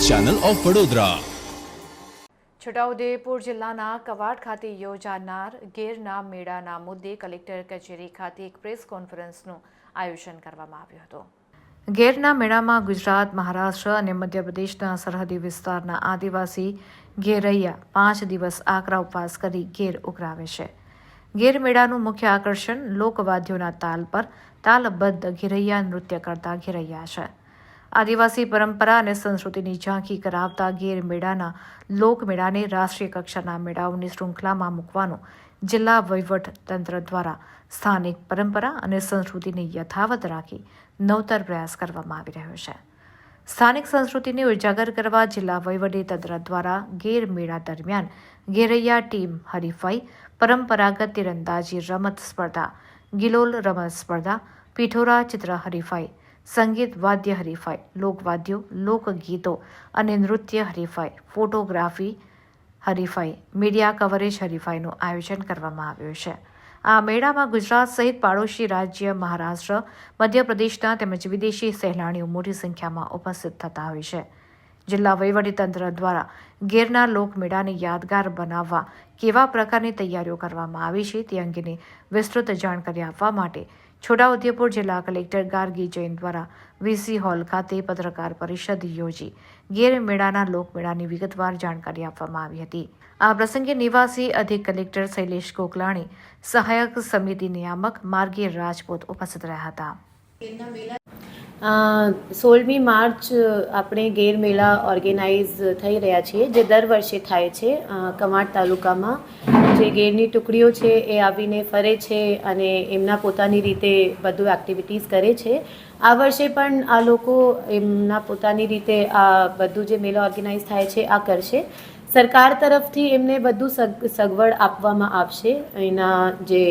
Channel of Vadodara. Chhota Udepur જિલ્લાના Quad ખાતે યોજાનાર ગેરના મેળાના મુદ્દે કલેક્ટર કચેરી ખાતે એક પ્રેસ કોન્ફરન્સનું આયોજન કરવામાં આવ્યું હતું। ગેરના મેળામાં ગુજરાત, મહારાષ્ટ્ર અને મધ્યપ્રદેશના સરહદી વિસ્તારના આદિવાસી ઘેરૈયા 5 દિવસ આકરા ઉપવાસ કરી ઘેર ઉઘરાવે છે। ગેર મેળાનું મુખ્ય આકર્ષણ લોકવાદ્યોના તાલ પર તાલબદ્ધ ઘેરૈયા નૃત્ય કરતા ઘેરૈયા છે। આદિવાસી પરંપરા અને સંસ્કૃતિની ઝાંખી કરાવતા ગેર મેળાના લોકમેળાને રાષ્ટ્રીય કક્ષાના મેળાઓની શૃંખલામાં મૂકવાનો જિલ્લા વહીવટતંત્ર દ્વારા સ્થાનિક પરંપરા અને સંસ્કૃતિને યથાવત રાખી નવતર પ્રયાસ કરવામાં આવી રહ્યો છે। સ્થાનિક સંસ્કૃતિને ઉજાગર કરવા જિલ્લા વહીવટીતંત્ર દ્વારા ગેર મેળા દરમિયાન ઘેરૈયા ટીમ હરીફાઈ, પરંપરાગત તીરંદાજી રમત સ્પર્ધા, ગિલોલ રમત સ્પર્ધા, પિઠોરા ચિત્ર હરીફાઈ, સંગીત વાદ્ય હરીફાઈ, લોકવાદ્યો, લોકગીતો અને નૃત્ય હરીફાઈ, ફોટોગ્રાફી હરીફાઈ, મીડિયા કવરેજ હરીફાઈનું આયોજન કરવામાં આવ્યું છે। આ મેળામાં ગુજરાત સહિત પાડોશી રાજ્ય મહારાષ્ટ્ર, મધ્યપ્રદેશના તેમજ વિદેશી સહેલાણીઓ મોટી સંખ્યામાં ઉપસ્થિત થતા હોય છે। જિલ્લા વહીવટીતંત્ર દ્વારા ગેરના લોકમેળાને યાદગાર બનાવવા કેવા પ્રકારની તૈયારીઓ કરવામાં આવી છે તે અંગેની વિસ્તૃત જાણકારી આપવા માટે છોટાઉદેપુર જિલ્લા કલેક્ટર ગાર્ગી જૈન દ્વારા વીસી હોલ ખાતે પત્રકાર પરિષદ યોજી ગેર મેળાના લોકમેળાની વિગતવાર જાણકારી આપવામાં આવી હતી। આ પ્રસંગે નિવાસી અધિક કલેક્ટર શૈલેષ કોકલાણી, સહાયક સમિતિ નિયામક માર્ગી રાજપૂત ઉપસ્થિત રહ્યા હતા। 16મી માર્ચ આપણે ગેર મેળા ઓર્ગેનાઇઝ થઈ રહ્યા છીએ, જે દર વર્ષે થાય છે। કવાડ તાલુકામાં જે ગેરની ટુકડીઓ છે એ આવીને ફરે છે અને એમના પોતાની રીતે બધું એક્ટિવિટીઝ કરે છે। આ વર્ષે પણ આ લોકો એમના પોતાની રીતે આ બધું જે મેળા ઓર્ગેનાઇઝ થાય છે આ કરશે। સરકાર તરફથી એમને બધું સગવડ આપવામાં આવશે। એના જે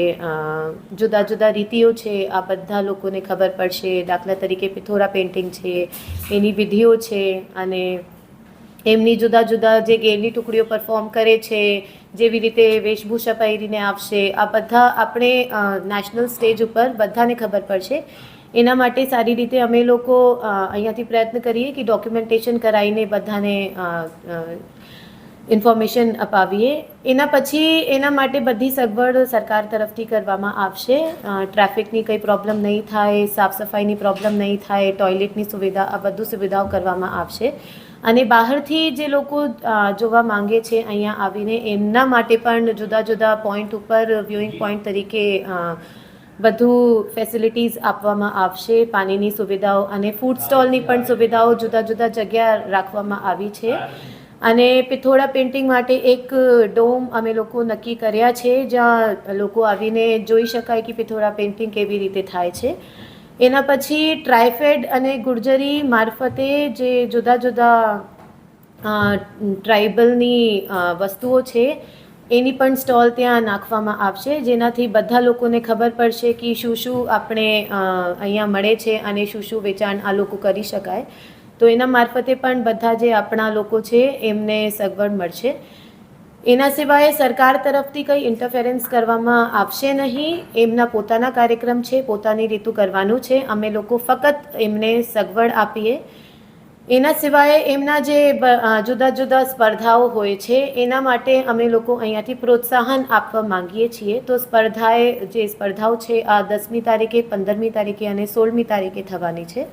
જુદા જુદા રીતિઓ છે આ બધા લોકોને ખબર પડશે। દાખલા તરીકે પિથોરા પેઇન્ટિંગ છે, એની વિધિઓ છે અને એમની જુદા જુદા જે ગેરની ટુકડીઓ પરફોર્મ કરે છે, જેવી રીતે વેશભૂષા પહેરીને આવશે, આ બધા આપણે નેશનલ સ્ટેજ ઉપર બધાને ખબર પડશે। એના માટે સારી રીતે અમે લોકો અહીંયાથી પ્રયત્ન કરીએ કે ડોક્યુમેન્ટેશન કરાવીને બધાને ઇન્ફોર્મેશન અપાવીએ। એના પછી એના માટે બધી સગવડ સરકાર તરફથી કરવામાં આવશે। ટ્રાફિકની કંઈ પ્રોબ્લેમ નહીં થાય, સાફ સફાઈની પ્રોબ્લેમ નહીં થાય, ટોયલેટની સુવિધા, આ બધું સુવિધાઓ કરવામાં આવશે। અને બહારથી જે લોકો જોવા માંગે છે અહીંયા આવીને એમના માટે પણ જુદા જુદા પોઈન્ટ ઉપર વ્યુઇંગ પોઈન્ટ તરીકે બધું ફેસિલિટીઝ આપવામાં આવશે। પાણીની સુવિધાઓ અને ફૂડ સ્ટોલની પણ સુવિધાઓ જુદા જુદા જગ્યા રાખવામાં આવી છે। અને પિથોરા પેઇન્ટિંગ માટે એક ડોમ અમે લોકો નક્કી કર્યા છે, જ્યાં લોકો આવીને જોઈ શકાય કે પિથોરા પેઇન્ટિંગ કેવી રીતે થાય છે। એના પછી ટ્રાયફેડ અને ગુર્જરી મારફતે જે જુદા જુદા ટ્રાઇબલની વસ્તુઓ છે એની પણ સ્ટોલ ત્યાં નાખવામાં આવશે, જેનાથી બધા લોકોને ખબર પડશે કે શું શું આપણે અહીંયા મળે છે અને શું શું વેચાણ આ લોકો કરી શકાય। તો એના મારફતે પણ બધા જે આપણા લોકો છે એમને સગવડ મળશે। એના સિવાય સરકાર તરફથી કંઈ ઇન્ટરફેરન્સ કરવામાં આવશે નહીં। એમના પોતાના કાર્યક્રમ છે, પોતાની રીતું કરવાનું છે। અમે લોકો ફક્ત એમને સગવડ આપીએ। એના સિવાય એમના જે જુદા જુદા સ્પર્ધાઓ હોય છે એના માટે અમે લોકો અહીંયાથી પ્રોત્સાહન આપવા માંગીએ છીએ। તો સ્પર્ધાઓ છે આ 10મી તારીખે, 15મી તારીખે અને 16મી તારીખે થવાની છે।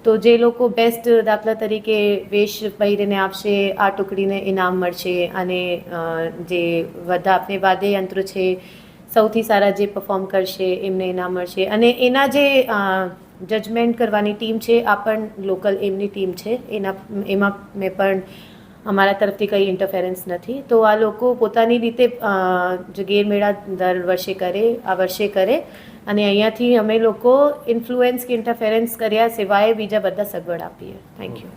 તો જે લોકો બેસ્ટ દાખલા તરીકે વેશ પહેરીને આવશે આ ટુકડીને ઇનામ મળશે। અને જે બધા આપણે વાદ્યયંત્ર છે સૌથી સારા જે પરફોર્મ કરશે એમને ઇનામ મળશે। અને એના જે જજમેન્ટ કરવાની ટીમ છે આ પણ લોકલ એમની ટીમ છે, એમાં મેં પણ અમારા તરફથી કંઈ ઇન્ટરફેરન્સ નથી। તો આ લોકો પોતાની રીતે જે ગેર મેળા દર વર્ષે કરે આ વર્ષે કરે અને અહીંયાથી અમે લોકો ઇન્ફ્લુએન્સ કે ઇન્ટરફેરન્સ કર્યા સિવાય બીજા બધા સગવડ આપીએ। Thank you.